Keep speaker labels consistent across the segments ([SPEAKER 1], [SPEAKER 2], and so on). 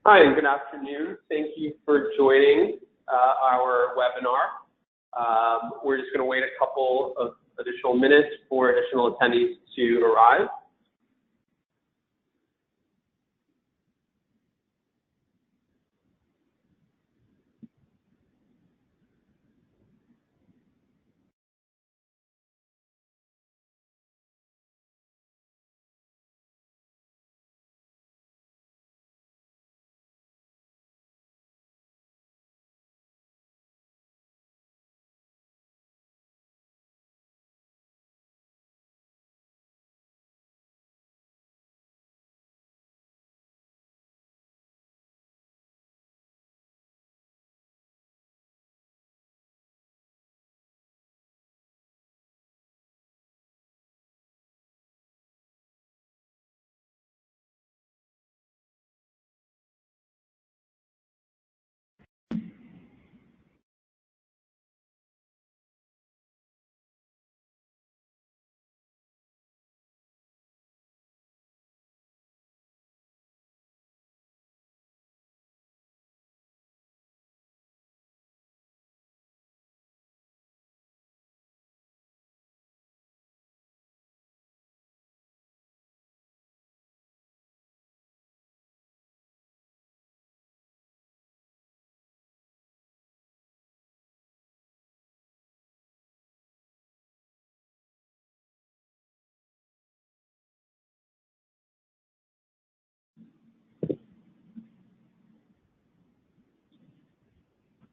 [SPEAKER 1] Hi, and good afternoon. Thank you for joining our webinar. We're just going to wait a couple of additional minutes for additional attendees to arrive.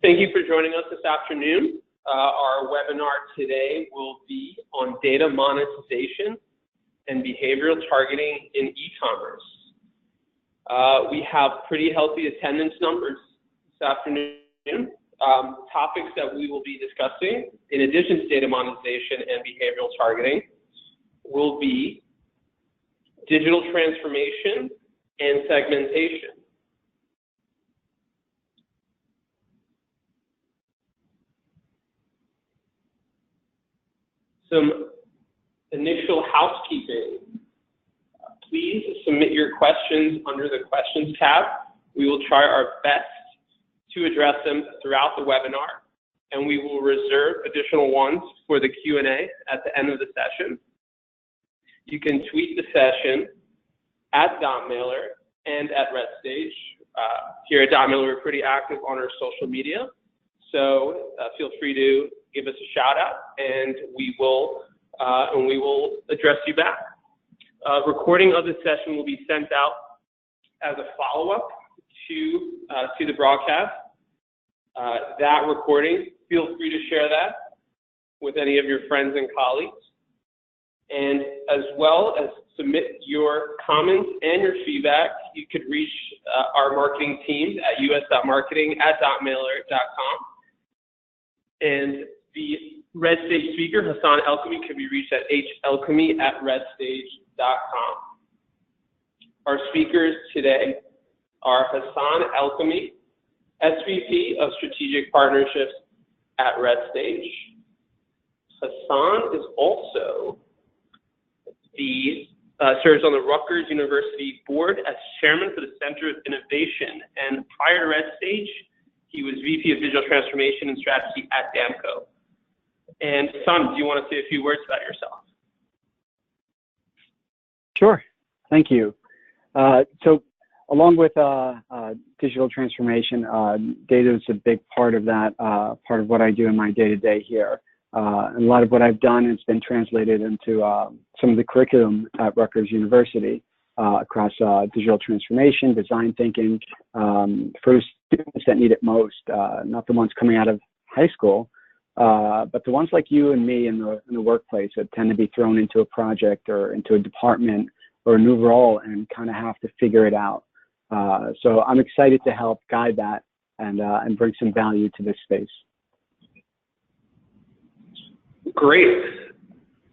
[SPEAKER 1] Thank you for joining us this afternoon. Our webinar today will be on data monetization and behavioral targeting in e-commerce. We have pretty healthy attendance numbers this afternoon. Topics that we will be discussing, in addition to data monetization and behavioral targeting, will be digital transformation and segmentation. Some initial housekeeping. Please submit your questions under the questions tab. We will try our best to address them throughout the webinar, and we will reserve additional ones for the Q&A at the end of the session. You can tweet the session at dotmailer and at Redstage. Here at dotmailer, we're pretty active on our social media, so feel free to give us a shout out, and we will address you back. Recording of the session will be sent out as a follow-up to the broadcast. That recording, feel free to share that with any of your friends and colleagues, and as well as submit your comments and your feedback. You could reach our marketing team at us.marketing@dotmailer.com. And the Redstate speaker, Hassan Elkami, can be reached at helkami@redstage.com. Our speakers today are Hassan Elkami, SVP of Strategic Partnerships at Redstage. Hassan is also serves on the Rutgers University Board as Chairman for the Center of Innovation. And prior to Redstage, he was VP of Digital Transformation and Strategy at Damco. And Hassan, do you want to say a few words about yourself?
[SPEAKER 2] Sure, thank you. So along with digital transformation, data is a big part of that, part of what I do in my day-to-day here. And a lot of what I've done has been translated into some of the curriculum at Rutgers University across digital transformation, design thinking, for students that need it most, not the ones coming out of high school, but the ones like you and me in the workplace that tend to be thrown into a project or into a department or a new role and kind of have to figure it out. So I'm excited to help guide that and bring some value to this space.
[SPEAKER 1] Great.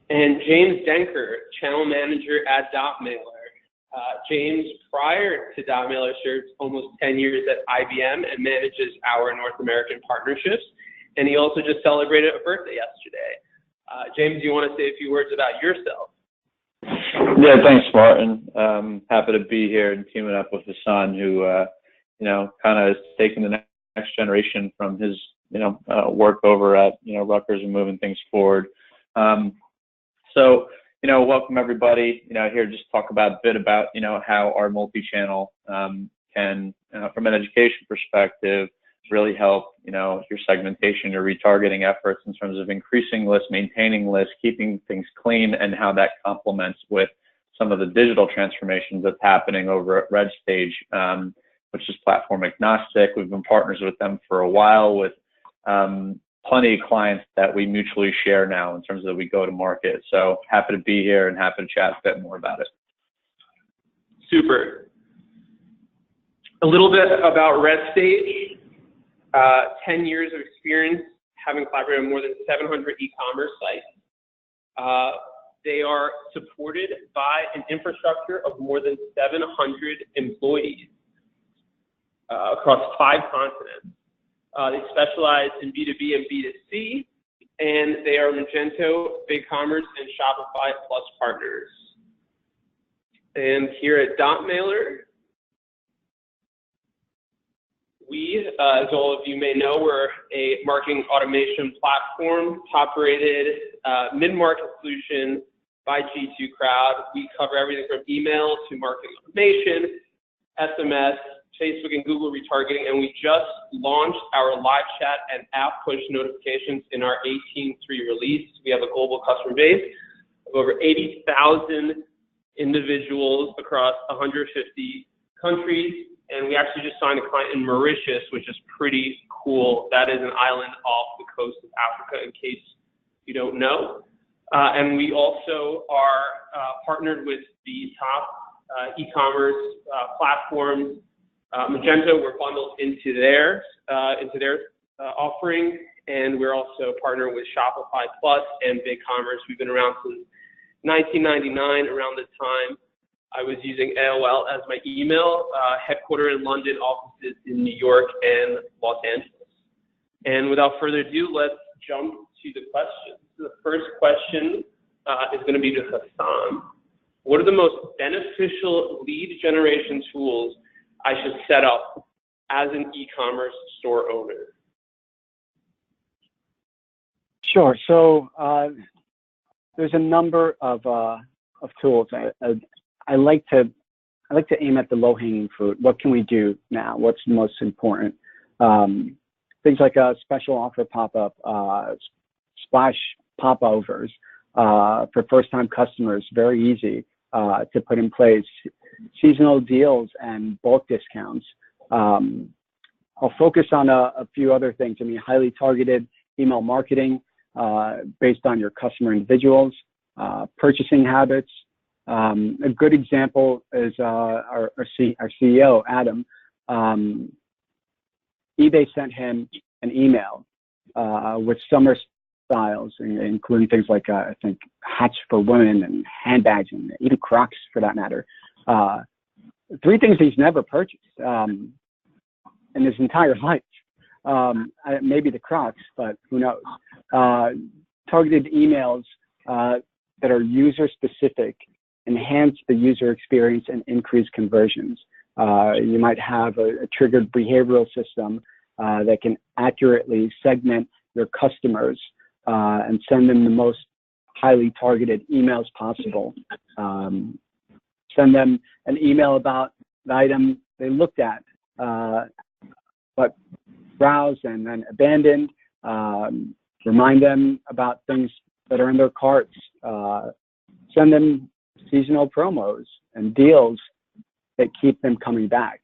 [SPEAKER 1] And James Denker, Channel Manager at dotmailer. James, prior to dotmailer, served almost 10 years at IBM and manages our North American partnerships. And he also just celebrated a birthday yesterday. James, do you want to say a few words about yourself?
[SPEAKER 3] Yeah, thanks, Martin. Happy to be here and teaming up with Hassan, who, kind of is taking the next generation from his, work over at, Rutgers and moving things forward. Welcome everybody. Here just talk about a bit about, how our multi-channel can, from an education perspective, really help, your segmentation, your retargeting efforts in terms of increasing lists, maintaining lists, keeping things clean, and how that complements with some of the digital transformations that's happening over at Redstage, which is platform agnostic. We've been partners with them for a while with plenty of clients that we mutually share now in terms of we go to market. So happy to be here and happy to chat a bit more about it.
[SPEAKER 1] Super. A little bit about Redstage. 10 years of experience, having collaborated on more than 700 e-commerce sites. They are supported by an infrastructure of more than 700 employees across 5 continents. They specialize in B2B and B2C, and they are Magento, BigCommerce, and Shopify Plus partners. And here at dotmailer, we, as all of you may know, we're a marketing automation platform, top-rated mid-market solution by G2 Crowd. We cover everything from email to marketing automation, SMS, Facebook and Google retargeting, and we just launched our live chat and app push notifications in our 18.3 release. We have a global customer base of over 80,000 individuals across 150 countries. And we actually just signed a client in Mauritius, which is pretty cool. That is an island off the coast of Africa, in case you don't know. And we also are partnered with the top e-commerce platforms. Magento, we're bundled into their offering, and we're also partnered with Shopify Plus and BigCommerce. We've been around since 1999, around the time I was using AOL as my email, headquartered in London, offices in New York and Los Angeles. And without further ado, let's jump to the questions. The first question is going to be to Hassan. What are the most beneficial lead generation tools I should set up as an e-commerce store owner?
[SPEAKER 2] Sure. So there's a number of tools. I like to aim at the low-hanging fruit. What can we do now? What's most important? Things like a special offer pop-up, splash popovers for first-time customers, very easy to put in place. Seasonal deals and bulk discounts. I'll focus on a few other things. I mean, highly targeted email marketing based on your customer individuals, purchasing habits. A good example is our CEO, Adam. eBay sent him an email with summer styles, including things like, I think, hats for women and handbags and even Crocs for that matter. 3 things he's never purchased in his entire life. Maybe the Crocs, but who knows? Targeted emails that are user-specific enhance the user experience and increase conversions. You might have a triggered behavioral system that can accurately segment your customers and send them the most highly targeted emails possible. Send them an email about the item they looked at, but browsed and then abandoned. Remind them about things that are in their carts. Send them seasonal promos and deals that keep them coming back.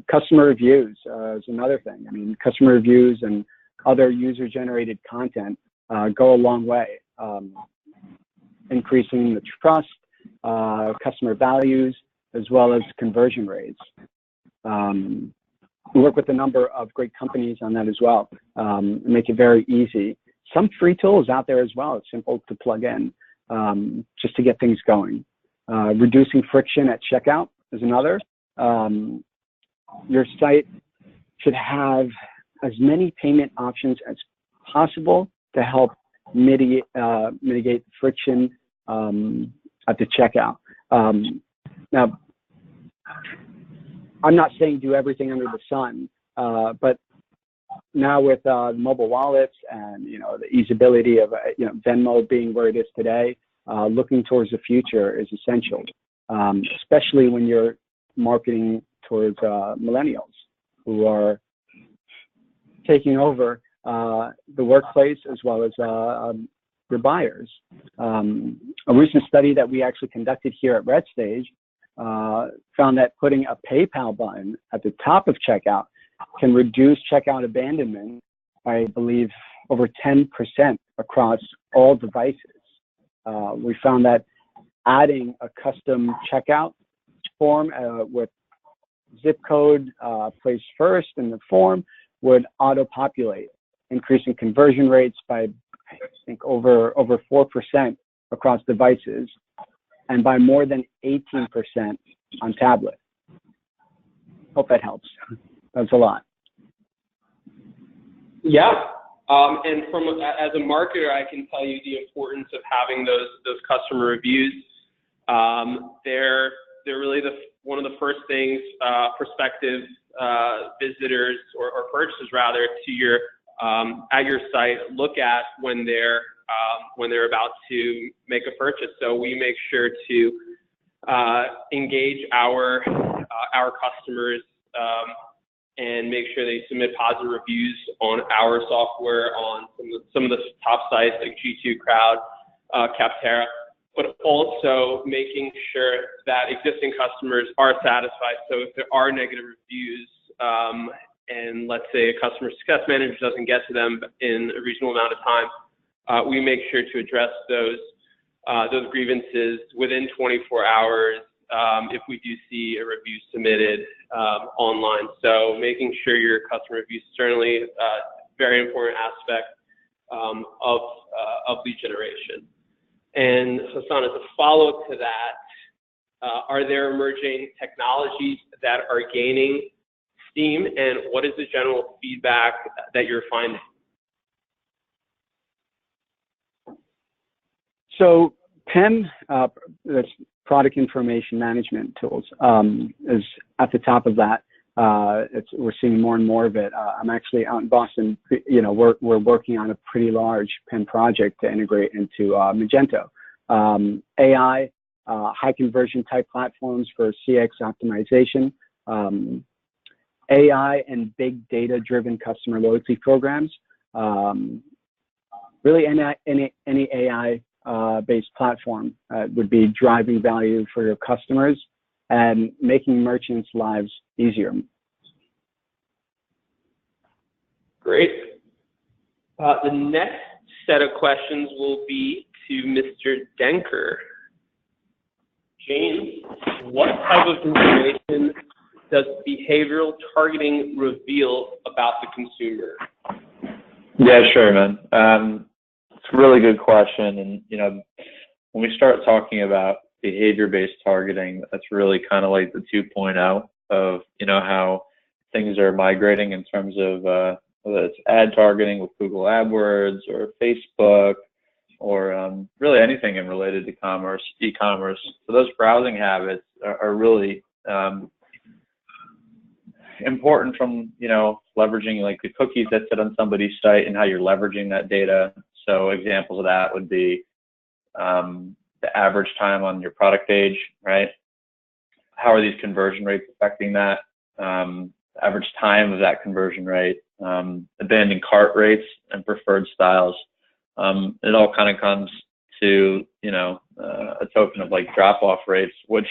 [SPEAKER 2] Customer reviews is another thing. I mean, customer reviews and other user-generated content go a long way, increasing the trust, customer values, as well as conversion rates. We work with a number of great companies on that as well, make it very easy. Some free tools out there as well. It's simple to plug in just to get things going. Reducing friction at checkout is another. Your site should have as many payment options as possible to help mitigate friction at the checkout. Now, I'm not saying do everything under the sun, but now with mobile wallets and the easeability of Venmo being where it is today, looking towards the future is essential, especially when you're marketing towards millennials who are taking over the workplace as well as the buyers. A recent study that we actually conducted here at Redstage found that putting a PayPal button at the top of checkout can reduce checkout abandonment by, I believe, over 10% across all devices. We found that adding a custom checkout form with zip code placed first in the form would auto-populate, increasing conversion rates by, I think, over 4% across devices and by more than 18% on tablet. Hope that helps. That's a lot.
[SPEAKER 1] Yeah, and as a marketer, I can tell you the importance of having those customer reviews. They're really one of the first things prospective visitors or purchasers rather to your at your site look at when they're about to make a purchase. So we make sure to engage our customers and make sure they submit positive reviews on our software on some of the top sites like G2 Crowd, Capterra, but also making sure that existing customers are satisfied. So if there are negative reviews, and let's say a customer success manager doesn't get to them in a reasonable amount of time, we make sure to address those grievances within 24 hours if we do see a review submitted online. So making sure your customer reviews is certainly a very important aspect of lead generation. And Hassan, as a follow-up to that, are there emerging technologies that are gaining steam, and what is the general feedback that you're finding?
[SPEAKER 2] So PIM, that's Product Information Management Tools, is at the top of that. We're seeing more and more of it. I'm actually out in Boston. We're working on a pretty large PIM project to integrate into Magento. AI, high conversion type platforms for CX optimization, AI and big data driven customer loyalty programs. Really any AI based platform would be driving value for your customers and making merchants' lives easier.
[SPEAKER 1] Great. The next set of questions will be to Mr. Denker. James, what type of information does behavioral targeting reveal about the consumer?
[SPEAKER 3] Yeah, sure, man. It's a really good question. And, when we start talking about behavior-based targeting, that's really kind of like the 2.0 of, how things are migrating in terms of whether it's ad targeting with Google AdWords or Facebook or really anything in related to commerce, e-commerce. So those browsing habits are really important from, leveraging like the cookies that sit on somebody's site and how you're leveraging that data. So examples of that would be the average time on your product page, right? How are these conversion rates affecting that? Average time of that conversion rate, abandoned cart rates and preferred styles. It all kind of comes to, a token of like drop-off rates, which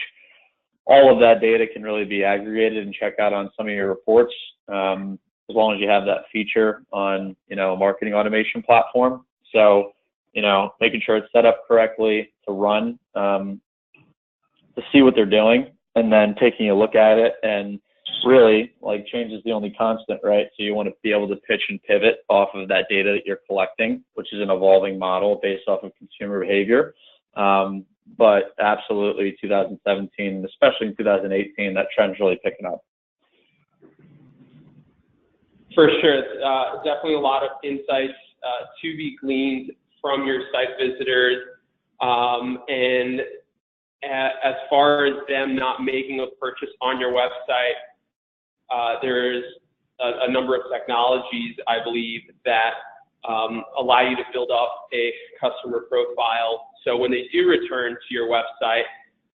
[SPEAKER 3] all of that data can really be aggregated and check out on some of your reports, as long as you have that feature on, a marketing automation platform. So, making sure it's set up correctly to run, to see what they're doing, and then taking a look at it. And really, like, change is the only constant, right? So you want to be able to pitch and pivot off of that data that you're collecting, which is an evolving model based off of consumer behavior. But absolutely 2017, especially in 2018, that trend's really picking up. For
[SPEAKER 1] sure. Definitely a lot of insights to be gleaned from your site visitors, and as far as them not making a purchase on your website, there's a number of technologies, I believe, that allow you to build up a customer profile. So when they do return to your website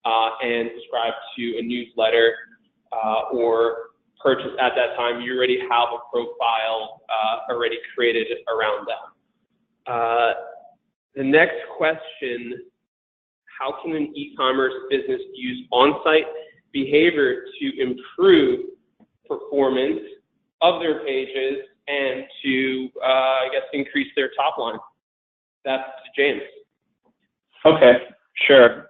[SPEAKER 1] and subscribe to a newsletter or purchase at that time, you already have a profile already created around them. The next question, how can an e-commerce business use on-site behavior to improve performance of their pages and to, I guess, increase their top line? That's James.
[SPEAKER 3] Okay, sure.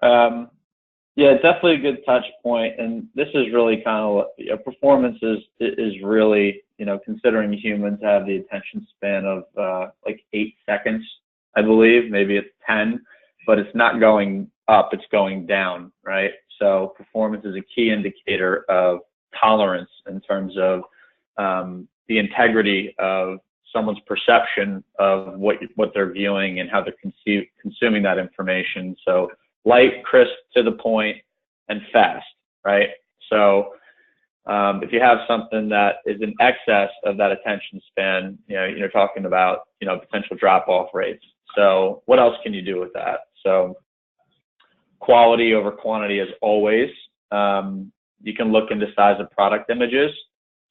[SPEAKER 3] Yeah, definitely a good touch point. And this is really kind of what performance is really, considering humans have the attention span of like 8 seconds, I believe, maybe it's 10, but it's not going up, it's going down, right? So performance is a key indicator of tolerance in terms of the integrity of someone's perception of what they're viewing and how they're consuming that information. So light, crisp, to the point, and fast, right? So if you have something that is in excess of that attention span, you're talking about, potential drop-off rates. So what else can you do with that? So quality over quantity as always. You can look into size of product images.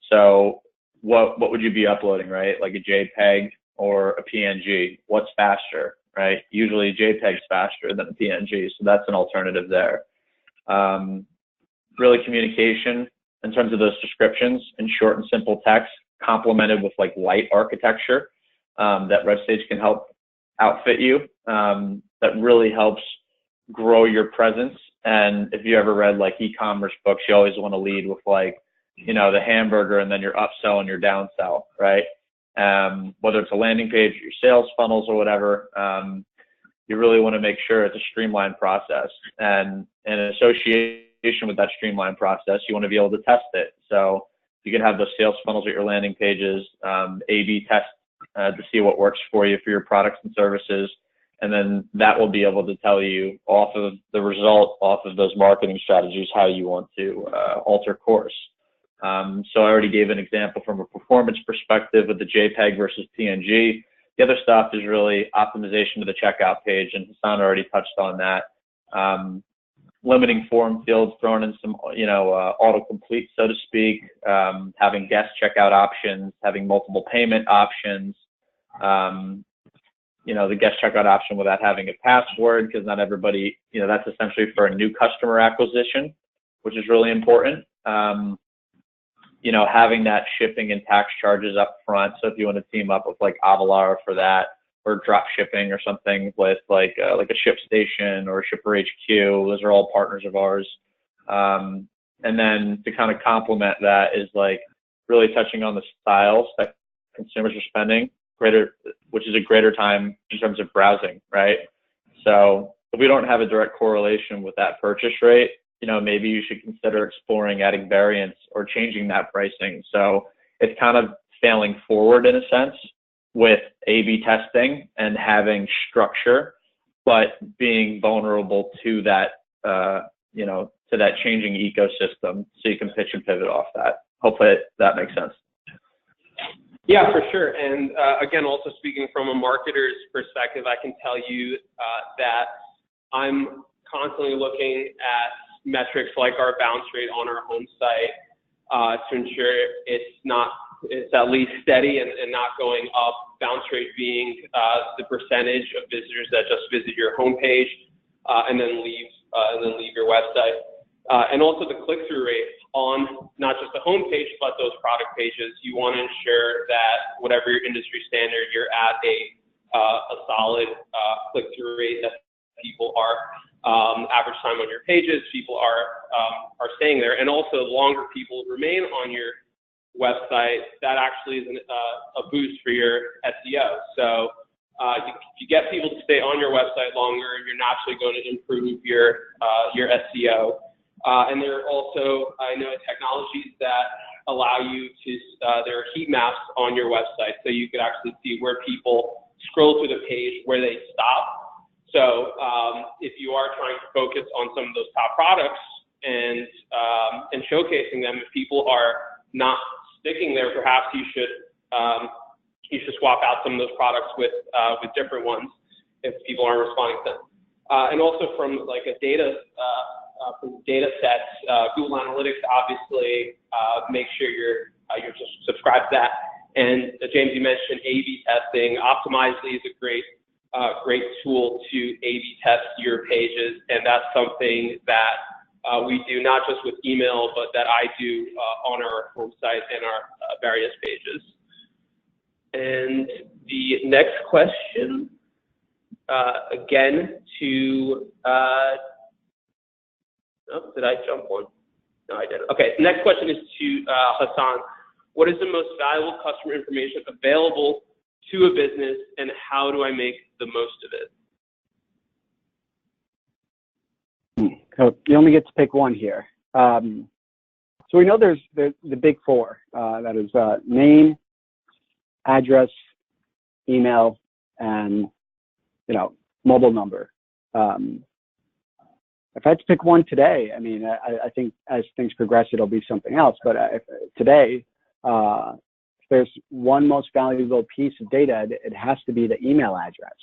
[SPEAKER 3] So what would you be uploading, right? Like a JPEG or a PNG? What's faster, right? Usually JPEG's faster than a PNG, so that's an alternative there. Really communication in terms of those descriptions in short and simple text, complemented with like light architecture that Redstage can help outfit you. That really helps grow your presence. And if you ever read like e-commerce books, you always want to lead with like, the hamburger and then your upsell and your downsell, right? Whether it's a landing page, or your sales funnels or whatever, you really want to make sure it's a streamlined process. And in association with that streamlined process, you want to be able to test it. So you can have those sales funnels at your landing pages, A/B test to see what works for you for your products and services. And then that will be able to tell you off of the result, off of those marketing strategies, how you want to alter course. So I already gave an example from a performance perspective with the JPEG versus PNG. The other stuff is really optimization of the checkout page, and Hassan already touched on that. Limiting form fields, throwing in some, autocomplete, so to speak, having guest checkout options, having multiple payment options, the guest checkout option without having a password, because not everybody, that's essentially for a new customer acquisition, which is really important. Having that shipping and tax charges up front. So if you want to team up with like Avalar for that, or drop shipping or something with like a ShipStation or Shipper HQ, those are all partners of ours. And then to kind of complement that is like really touching on the styles that consumers are spending which is a greater time in terms of browsing, right? So if we don't have a direct correlation with that purchase rate, maybe you should consider exploring adding variants or changing that pricing. So it's kind of failing forward in a sense with A/B testing and having structure, but being vulnerable to that, to that changing ecosystem, so you can pitch and pivot off that. Hopefully that makes sense.
[SPEAKER 1] Yeah, for sure. And again, also speaking from a marketer's perspective, I can tell you that I'm constantly looking at metrics like our bounce rate on our home site to ensure it's at least steady and not going up. Bounce rate being the percentage of visitors that just visit your homepage and then leave your website, and also the click-through rate on not just the homepage but those product pages. You want to ensure that whatever your industry standard, you're at a solid click-through rate, that people are average time on your pages, people are staying there, and also the longer people remain on your website, that actually is a boost for your SEO. So if you get people to stay on your website longer, you're naturally going to improve your SEO. And there are also, I know, technologies that allow you to, there are heat maps on your website, so you could actually see where people scroll through the page where they stop. So if you are trying to focus on some of those top products and showcasing them, if people are not sticking there, perhaps you should swap out some of those products with different ones if people aren't responding to them. And also from like a data sets, Google Analytics obviously make sure you're subscribed to that. And James, you mentioned A/B testing. Optimizely is a great tool to A/B test your pages, and that's something that we do not just with email, but that I do on our home site and our various pages. And the next question, again, to, oh, did I jump one? No, I didn't. Okay, the next question is to Hassan. What is the most valuable customer information available to a business, and how do I make the most of it?
[SPEAKER 2] So you only get to pick one here. So we know there's the big four. That is name, address, email, and mobile number. If I had to pick one today, I mean, I think as things progress, it'll be something else. But today, if there's one most valuable piece of data, it has to be the email address.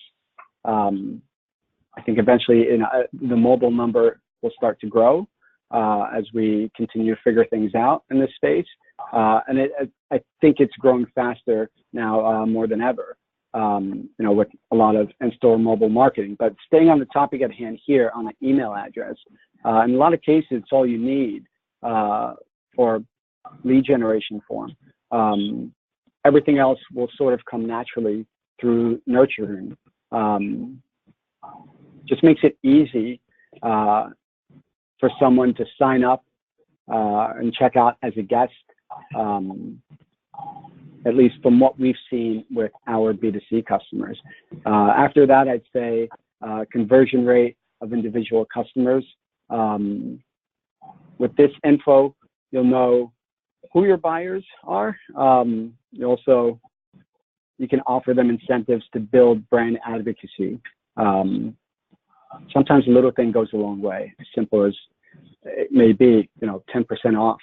[SPEAKER 2] I think eventually the mobile number will start to grow as we continue to figure things out in this space. And I think it's growing faster now more than ever, with a lot of in-store mobile marketing. But staying on the topic at hand here on the email address, in a lot of cases, it's all you need for lead generation form. Everything else will sort of come naturally through nurturing. Just makes it easy for someone to sign up and check out as a guest, at least from what we've seen with our B2C customers. After that, I'd say conversion rate of individual customers. With this info, you'll know who your buyers are. You can offer them incentives to build brand advocacy. Sometimes a little thing goes a long way, as simple as it may be, 10% off,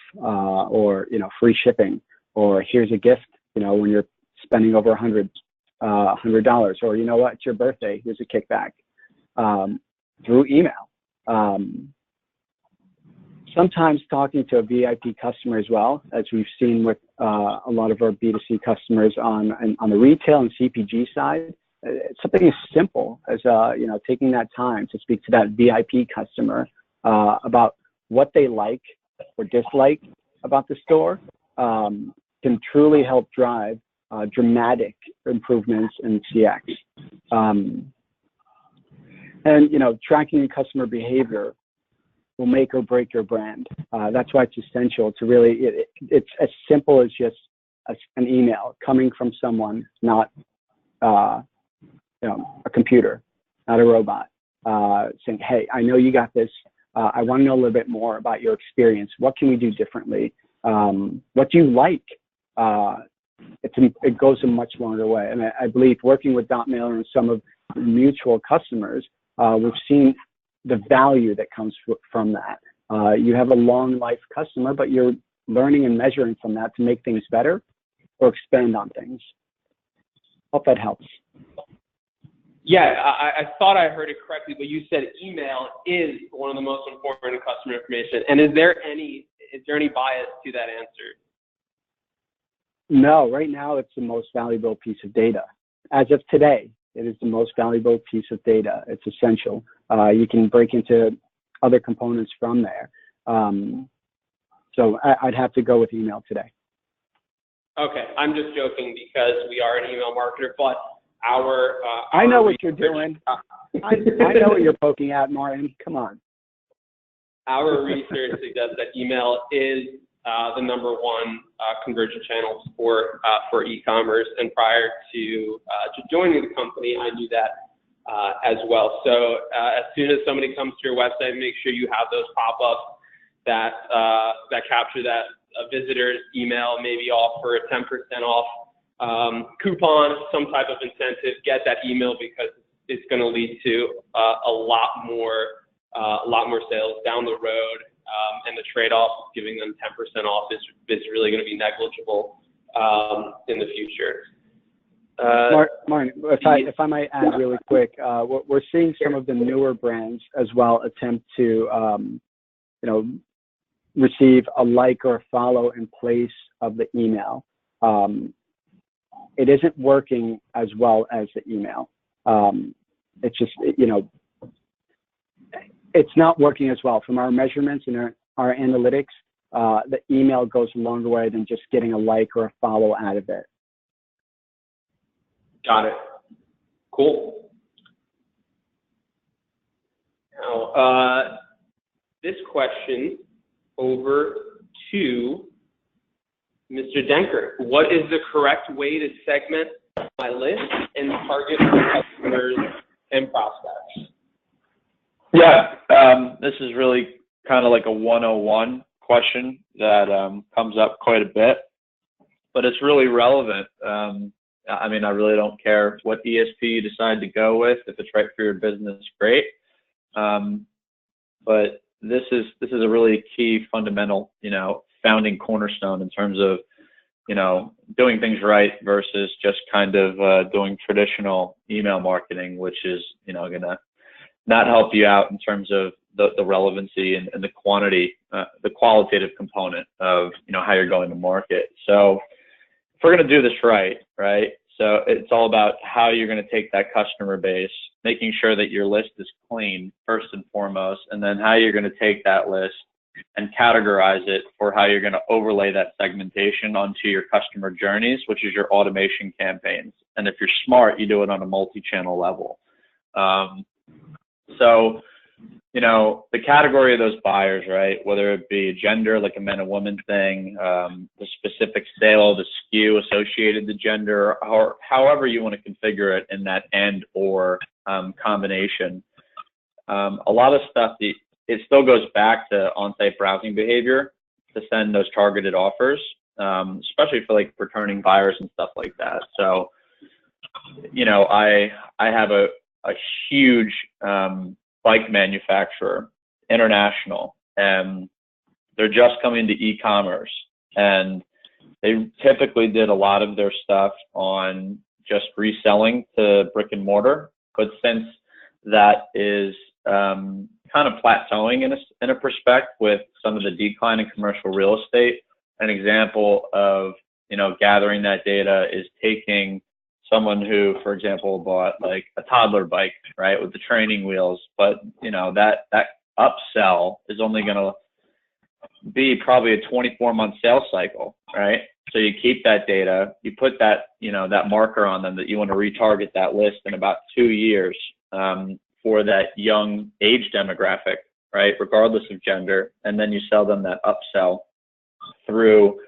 [SPEAKER 2] or, free shipping, or here's a gift, when you're spending over $100, or it's your birthday, here's a kickback, through email. Sometimes talking to a VIP customer as well, as we've seen with a lot of our B2C customers on the retail and CPG side. Something as simple as taking that time to speak to that VIP customer about what they like or dislike about the store can truly help drive dramatic improvements in CX. And tracking customer behavior will make or break your brand. That's why it's essential to really. It's as simple as just an email coming from someone, not a computer, not a robot, saying, hey, I know you got this. I want to know a little bit more about your experience. What can we do differently? What do you like? It goes a much longer way. And I believe working with dotmailer and some of the mutual customers, we've seen the value that comes from that. You have a long life customer, but you're learning and measuring from that to make things better or expand on things. Hope that helps.
[SPEAKER 1] Yeah, I thought I heard it correctly, but you said email is one of the most important customer information. And is there any bias to that answer?
[SPEAKER 2] No, right now it's the most valuable piece of data. As of today, it is the most valuable piece of data. It's essential. You can break into other components from there. So I'd have to go with email today.
[SPEAKER 1] Okay, I'm just joking because we are an email marketer, but
[SPEAKER 2] I know what you're doing. I know what you're poking at, Martin. Come on.
[SPEAKER 1] Our research suggests that email is the #1 conversion channel for e-commerce, and prior to joining the company, I knew that as well. So as soon as somebody comes to your website, make sure you have those pop-ups that capture that a visitor's email, maybe offer a 10% off coupon, some type of incentive, get that email because it's going to lead to a lot more sales down the road, and the trade-off of giving them 10% off is really going to be negligible in the future.
[SPEAKER 2] Martin, if I might add really quick, we're seeing some of the newer brands as well attempt to, receive a like or a follow in place of the email. It isn't working as well as the email. It's just, it's not working as well. From our measurements and our analytics, the email goes a longer way than just getting a like or a follow out of it.
[SPEAKER 1] Got it. Cool. Now, this question over to Mr. Denker. What is the correct way to segment my list and target customers and prospects?
[SPEAKER 3] Yeah, this is really kind of like a 101 question that comes up quite a bit, but it's really relevant. I mean, I really don't care what ESP you decide to go with. If it's right for your business, great. But this is a really key fundamental, founding cornerstone in terms of, doing things right versus just kind of doing traditional email marketing, which is, going to not help you out in terms of the relevancy and the quantity, the qualitative component of, how you're going to market. So if we're going to do this right? So it's all about how you're going to take that customer base, making sure that your list is clean first and foremost, and then how you're going to take that list and categorize it for how you're going to overlay that segmentation onto your customer journeys, which is your automation campaigns. And if you're smart, you do it on a multi-channel level. So, the category of those buyers, right? Whether it be gender, like a men and women thing, the specific sale, the SKU associated to gender, or however you want to configure it in that and or combination. A lot of stuff, it still goes back to on-site browsing behavior to send those targeted offers, especially for like returning buyers and stuff like that. So, I have a huge bike manufacturer, international, and they're just coming to e-commerce, and they typically did a lot of their stuff on just reselling to brick and mortar, but since that is kind of plateauing in a respect with some of the decline in commercial real estate, an example of gathering that data is taking someone who, for example, bought like a toddler bike, right, with the training wheels, but that upsell is only going to be probably a 24-month sales cycle, right? So you keep that data, you put that, that marker on them that you want to retarget that list in about 2 years for that young age demographic, right, regardless of gender, and then you sell them that upsell through,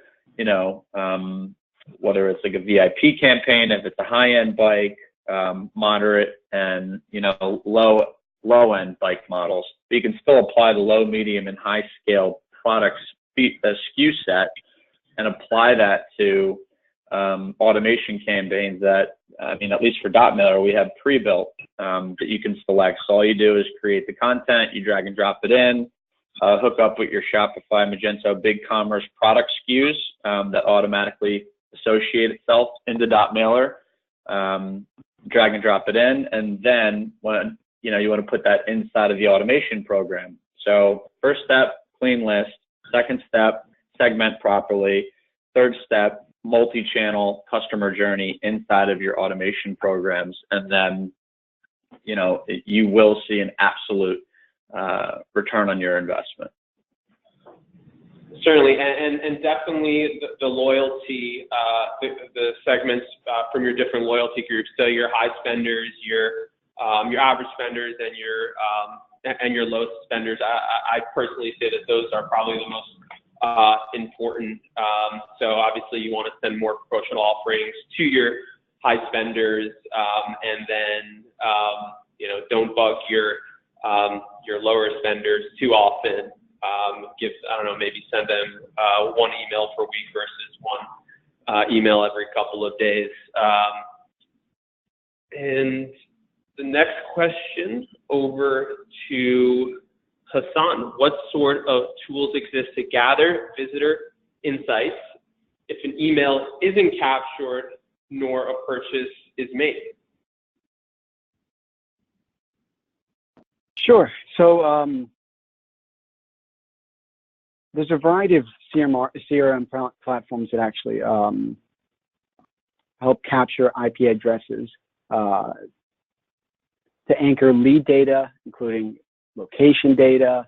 [SPEAKER 3] whether it's like a VIP campaign, if it's a high-end bike, moderate, and low-end bike models. But you can still apply the low, medium, and high-scale products SKU set and apply that to automation campaigns that, at least for dotmailer, we have pre-built that you can select. So all you do is create the content, you drag and drop it in, hook up with your Shopify, Magento, BigCommerce product SKUs that automatically associate itself into dotmailer, drag and drop it in, and then when you want to put that inside of the automation program. So first step, clean list. Second step, segment properly. Third step, multi-channel customer journey inside of your automation programs, and then you will see an absolute return on your investment.
[SPEAKER 1] Certainly, and definitely the loyalty, the segments from your different loyalty groups. So your high spenders, your average spenders, and your low spenders. I personally say that those are probably the most important. So obviously, you want to send more promotional offerings to your high spenders, and then don't bug your lower spenders too often. Maybe send them one email per week versus email every couple of days. And the next question over to Hassan. What sort of tools exist to gather visitor insights if an email isn't captured nor a purchase is made?
[SPEAKER 2] Sure. So there's a variety of CRM platforms that actually help capture IP addresses to anchor lead data, including location data,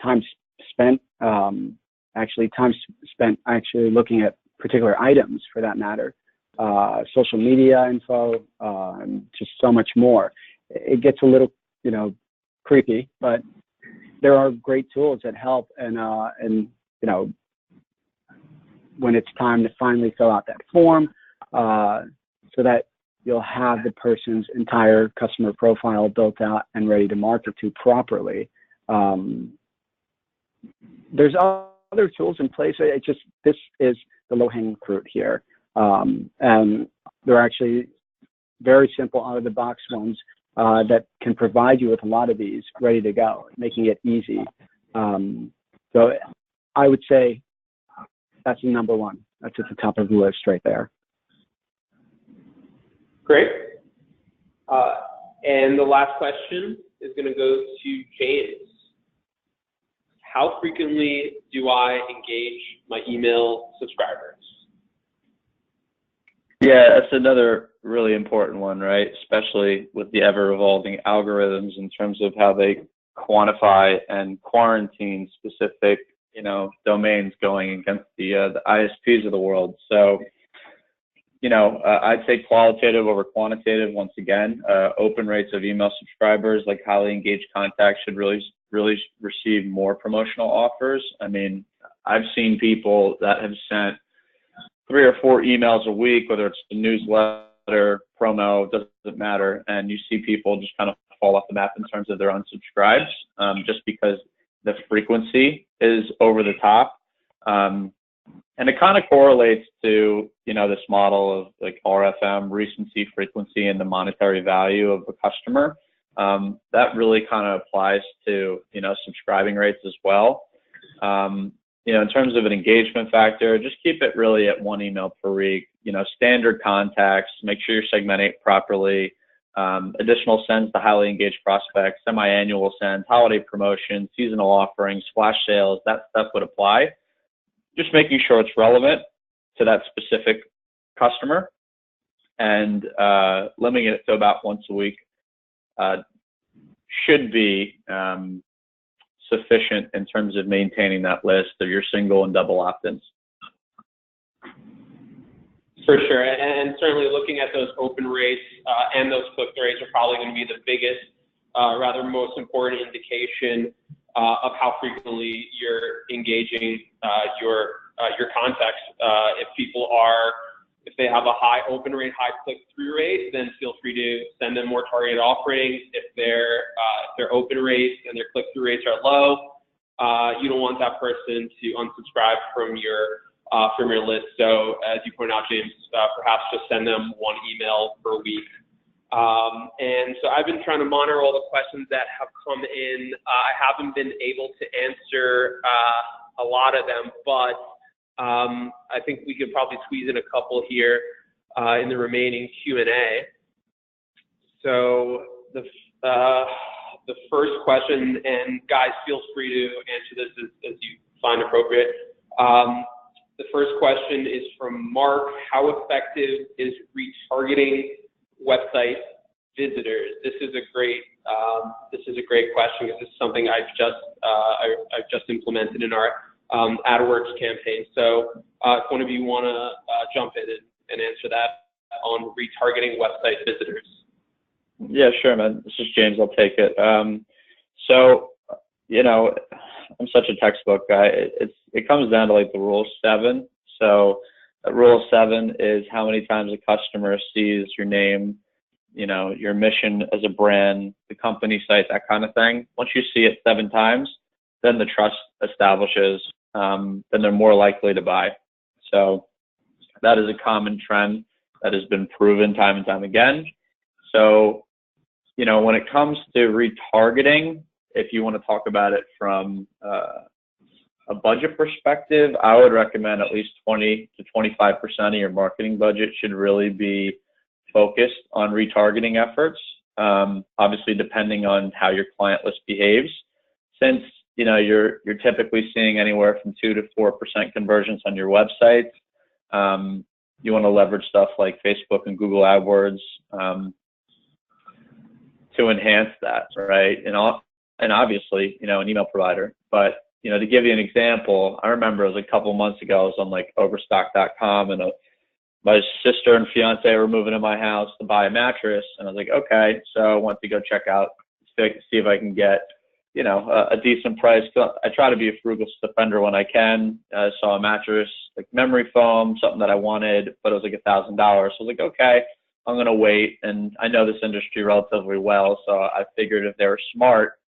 [SPEAKER 2] time spent looking at particular items for that matter, social media info, and just so much more. It gets a little, creepy, but there are great tools that help. And when it's time to finally fill out that form, so that you'll have the person's entire customer profile built out and ready to market to properly. There's other tools in place. This is the low-hanging fruit here. And they're actually very simple out-of-the-box ones that can provide you with a lot of these ready to go, making it easy. So I would say that's the number one. That's at the top of the list right there.
[SPEAKER 1] Great. And the last question is going to go to James. How frequently do I engage my email subscribers?
[SPEAKER 3] Yeah, that's another really important one, right? Especially with the ever-evolving algorithms in terms of how they quantify and quarantine specific, domains going against the ISPs of the world. So, I'd say qualitative over quantitative. Once again, open rates of email subscribers, like highly engaged contacts, should really receive more promotional offers. I mean, I've seen people that have sent 3 or 4 emails a week, whether it's a newsletter, promo, doesn't matter. And you see people just kind of fall off the map in terms of their unsubscribes, just because the frequency is over the top. And it kind of correlates to, this model of like RFM, recency, frequency, and the monetary value of the customer. That really kind of applies to, subscribing rates as well. In terms of an engagement factor, just keep it really at 1 email per week. Standard contacts, make sure you're segmenting it properly. Additional sends to highly engaged prospects, semi-annual sends, holiday promotions, seasonal offerings, flash sales, that stuff would apply. Just making sure it's relevant to that specific customer, and limiting it to about once a week should be sufficient in terms of maintaining that list of your single and double opt-ins.
[SPEAKER 1] For sure, and certainly looking at those open rates and those click-through rates are probably going to be the biggest, rather most important indication of how frequently you're engaging your contacts. If they have a high open rate, high click-through rate, then feel free to send them more targeted offerings. If their open rates and their click-through rates are low, you don't want that person to unsubscribe from your list. So as you point out, James, perhaps just send them 1 email per week. And so I've been trying to monitor all the questions that have come in. I haven't been able to answer a lot of them, but I think we could probably squeeze in a couple here in the remaining Q&A. So the first question, and guys, feel free to answer this as you find appropriate. The first question is from Mark. How effective is retargeting website visitors? This is a great question, because this is something I've just implemented in our AdWords campaign. So if one of you want to jump in and answer that on retargeting website visitors.
[SPEAKER 3] Yeah, sure, man. This is James. I'll take it. So, I'm such a textbook guy. It comes down to like the rule of 7. So that rule of 7 is how many times a customer sees your name, your mission as a brand, the company site, that kind of thing. Once you see it 7 times, then the trust establishes. Then they're more likely to buy. So That is a common trend that has been proven time and time again. So, when it comes to retargeting, if you want to talk about it from a budget perspective, I would recommend at least 20 to 25% of your marketing budget should really be focused on retargeting efforts. Obviously, depending on how your client list behaves, since you're typically seeing anywhere from 2 to 4% conversions on your website. You want to leverage stuff like Facebook and Google AdWords to enhance that, right? And obviously, an email provider. But to give you an example, I remember it was a couple months ago. I was on like Overstock.com, and my sister and fiance were moving to my house to buy a mattress, and I was like, okay. So I went to go check out, see if I can get a decent price. I try to be a frugal spender when I can. I saw a mattress, like memory foam, something that I wanted, but it was like $1,000. So I was like, okay, I'm going to wait. And I know this industry relatively well, so I figured if they were smart,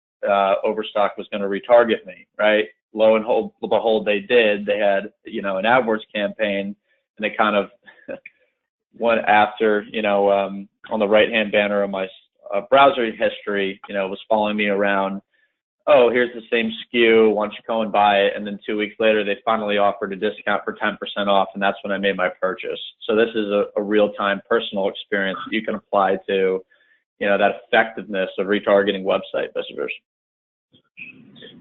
[SPEAKER 3] Overstock was going to retarget me, right? Lo and behold, they did. They had, an AdWords campaign, and they kind of went after, on the right-hand banner of my browser history, was following me around. Oh, here's the same SKU, why don't you go and buy it? And then 2 weeks later, they finally offered a discount for 10% off, and that's when I made my purchase. So this is a real-time personal experience that you can apply to, that effectiveness of retargeting website visitors.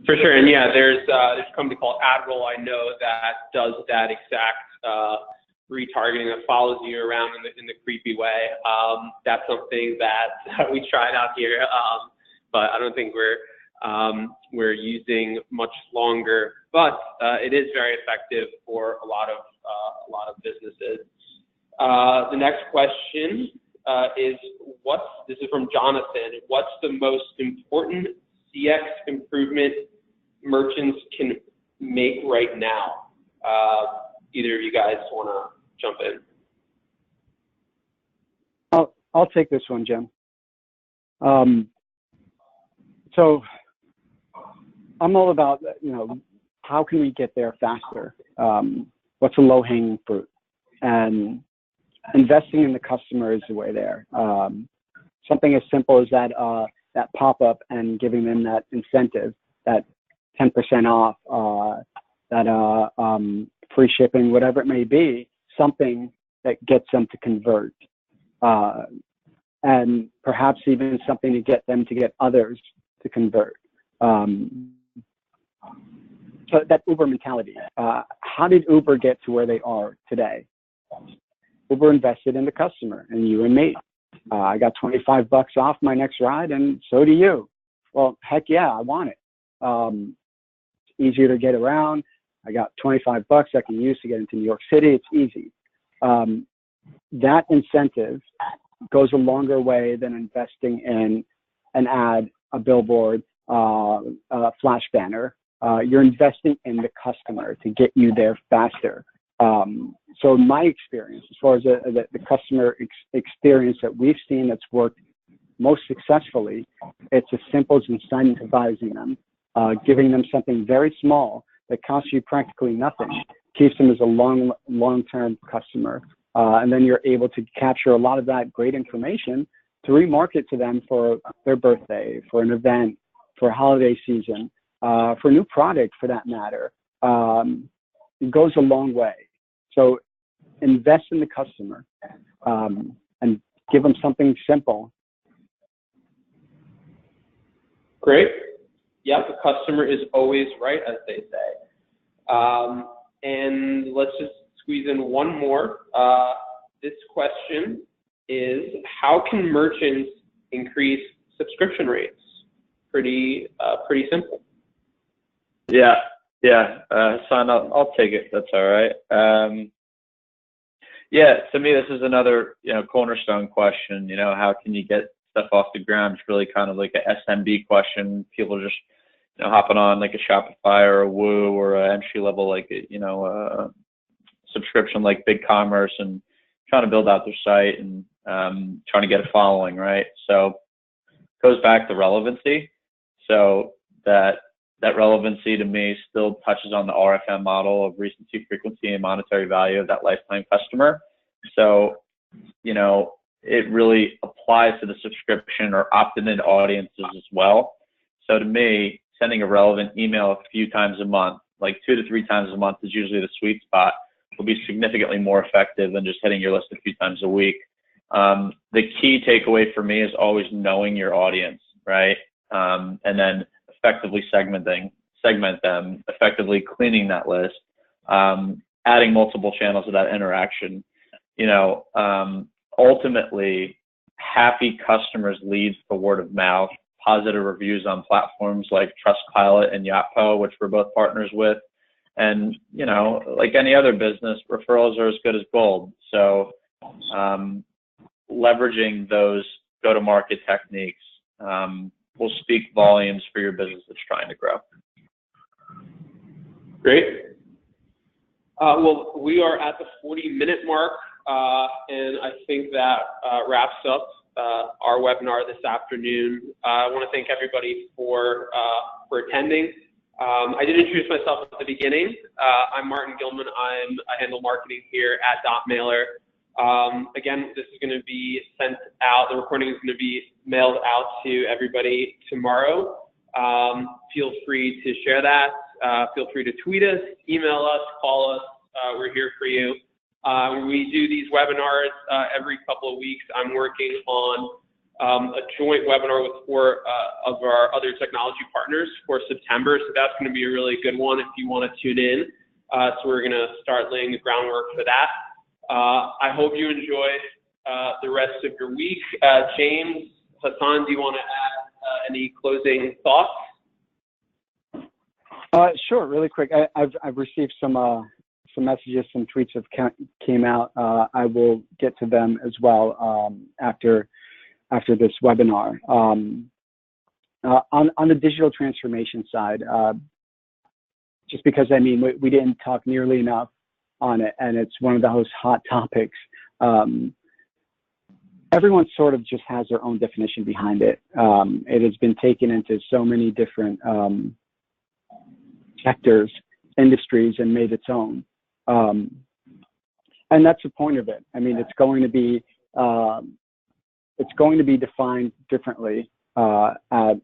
[SPEAKER 1] For sure, and yeah, there's a company called AdRoll I know that does that exact retargeting, that follows you around in the creepy way. That's something that we tried out here, but I don't think we're using much longer, but it is very effective for a lot of businesses. The next question this is from Jonathan. What's the most important CX improvement merchants can make right now? Either of you guys want to jump in?
[SPEAKER 2] I'll take this one, Jim. So I'm all about, how can we get there faster? What's a low-hanging fruit? And investing in the customer is the way there. Something as simple as that pop-up and giving them that incentive, that 10% off, that free shipping, whatever it may be, something that gets them to convert. And perhaps even something to get them to get others to convert. So that Uber mentality. How did Uber get to where they are today? Uber invested in the customer, and you and me. I got $25 off my next ride, and so do you. Well, heck yeah, I want it. It's easier to get around. I got $25 I can use to get into New York City. It's easy. That incentive goes a longer way than investing in an ad, a billboard, a flash banner. You're investing in the customer to get you there faster. So in my experience, as far as the customer experience that we've seen that's worked most successfully, it's as simple as incentivizing them, giving them something very small that costs you practically nothing, keeps them as a long-term customer. And then you're able to capture a lot of that great information to remarket to them for their birthday, for an event, for a holiday season, for a new product for that matter. It goes a long way. So invest in the customer and give them something simple.
[SPEAKER 1] Great. Yeah, the customer is always right, as they say. And let's just squeeze in one more. This question is, how can merchants increase subscription rates? Pretty simple.
[SPEAKER 3] Yeah. Son, I'll take it. That's all right. Yeah, to me, this is another, cornerstone question. How can you get stuff off the ground? It's really kind of like a SMB question. People just, hopping on like a Shopify or a Woo or an entry level, like, a subscription like BigCommerce, and trying to build out their site and trying to get a following, right? So it goes back to relevancy. So that that relevancy to me still touches on the RFM model of recency, frequency, and monetary value of that lifetime customer. So, you know, it really applies to the subscription or opted-in audiences as well. So to me, sending a relevant email a few times a month, like 2 to 3 times a month is usually the sweet spot, will be significantly more effective than just hitting your list a few times a week. The key takeaway for me is always knowing your audience, right? And then effectively segment them, effectively cleaning that list, adding multiple channels of that interaction. You know, ultimately, happy customers lead for word of mouth, positive reviews on platforms like Trustpilot and Yotpo, which we're both partners with. And, you know, like any other business, referrals are as good as gold. So leveraging those go-to-market techniques will speak volumes for your business that's trying to grow.
[SPEAKER 1] Great. Well, we are at the 40-minute mark, and I think that wraps up our webinar this afternoon. I want to thank everybody for attending. I did introduce myself at the beginning. I'm Martin Gilman. I handle marketing here at dotmailer. Again, this is going to be sent out. The recording is going to be mailed out to everybody tomorrow. Feel free to share that. Feel free to tweet us, email us, call us. We're here for you. We do these webinars every couple of weeks. I'm working on a joint webinar with 4 of our other technology partners for September. So that's going to be a really good one if you want to tune in. So we're going to start laying the groundwork for that. I hope you enjoy the rest of your week. James, Hassan, do you want to add any closing thoughts?
[SPEAKER 2] Sure, really quick. I've received some messages, some tweets have came out. I will get to them as well after this webinar. On the digital transformation side, just because I mean we didn't talk nearly enough on it, and it's one of the most hot topics. Everyone sort of just has their own definition behind it. It has been taken into so many different sectors, industries, and made its own. And that's the point of it. I mean, it's going to be defined differently at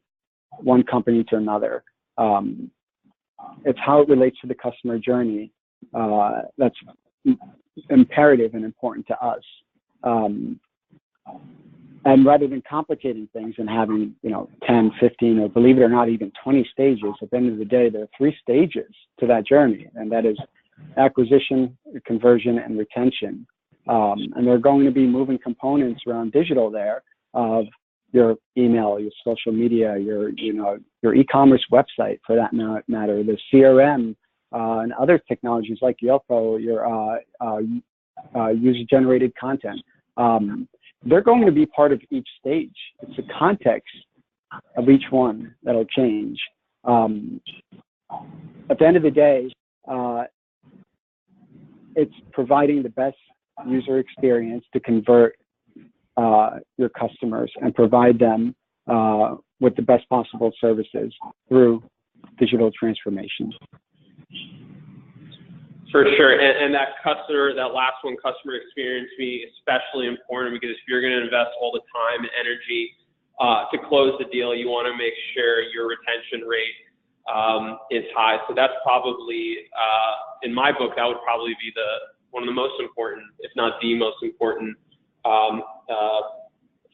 [SPEAKER 2] one company to another. It's how it relates to the customer journey that's imperative and important to us. And rather than complicating things and having, 10, 15, or believe it or not, even 20 stages, at the end of the day, there are 3 stages to that journey, and that is acquisition, conversion, and retention. And there are going to be moving components around digital there of your email, your social media, your e-commerce website for that matter, the CRM, and other technologies like Yotpo, your user-generated content. They're going to be part of each stage. It's the context of each one that'll change. At the end of the day, it's providing the best user experience to convert your customers and provide them with the best possible services through digital transformation.
[SPEAKER 1] For sure, and that last one, customer experience, to me especially important, because if you're going to invest all the time and energy to close the deal, you want to make sure your retention rate is high. So that's probably, in my book, that would probably be one of the most important, if not the most important,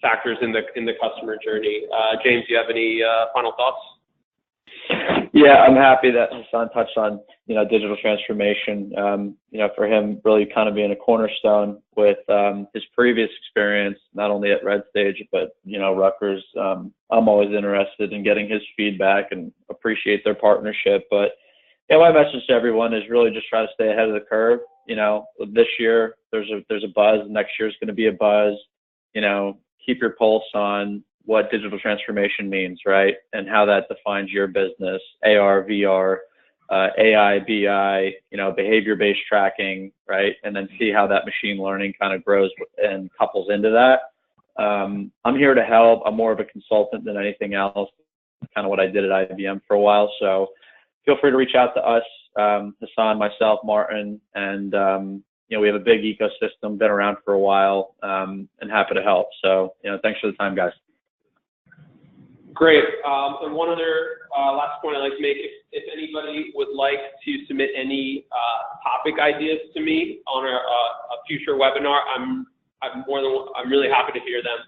[SPEAKER 1] factors in the customer journey. James, do you have any final thoughts?
[SPEAKER 3] Yeah, I'm happy that Hassan touched on, digital transformation, for him really kind of being a cornerstone with his previous experience, not only at Redstage, but, Rutgers. I'm always interested in getting his feedback and appreciate their partnership. But my message to everyone is really just try to stay ahead of the curve. This year there's a buzz, next year is going to be a buzz. Keep your pulse on what digital transformation means, right? And how that defines your business, AR, VR, AI, BI, behavior-based tracking, right? And then see how that machine learning kind of grows and couples into that. I'm here to help. I'm more of a consultant than anything else. kind of what I did at IBM for a while. So feel free to reach out to us, Hassan, myself, Martin, and we have a big ecosystem, been around for a while, and happy to help. So thanks for the time, guys.
[SPEAKER 1] Great. And one other last point I'd like to make: if anybody would like to submit any topic ideas to me on a future webinar, I'm really happy to hear them.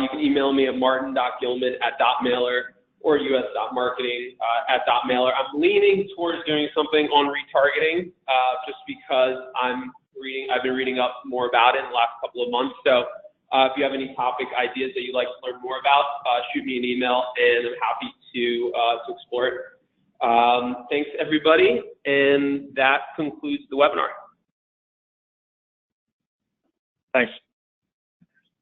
[SPEAKER 1] You can email me at martin.gilman@dotmailer or us.marketing@dotmailer. I'm leaning towards doing something on retargeting, just because I've been reading up more about it in the last couple of months. So if you have any topic ideas that you'd like to learn more about, shoot me an email, and I'm happy to explore it. Thanks, everybody, and that concludes the webinar.
[SPEAKER 3] Thanks.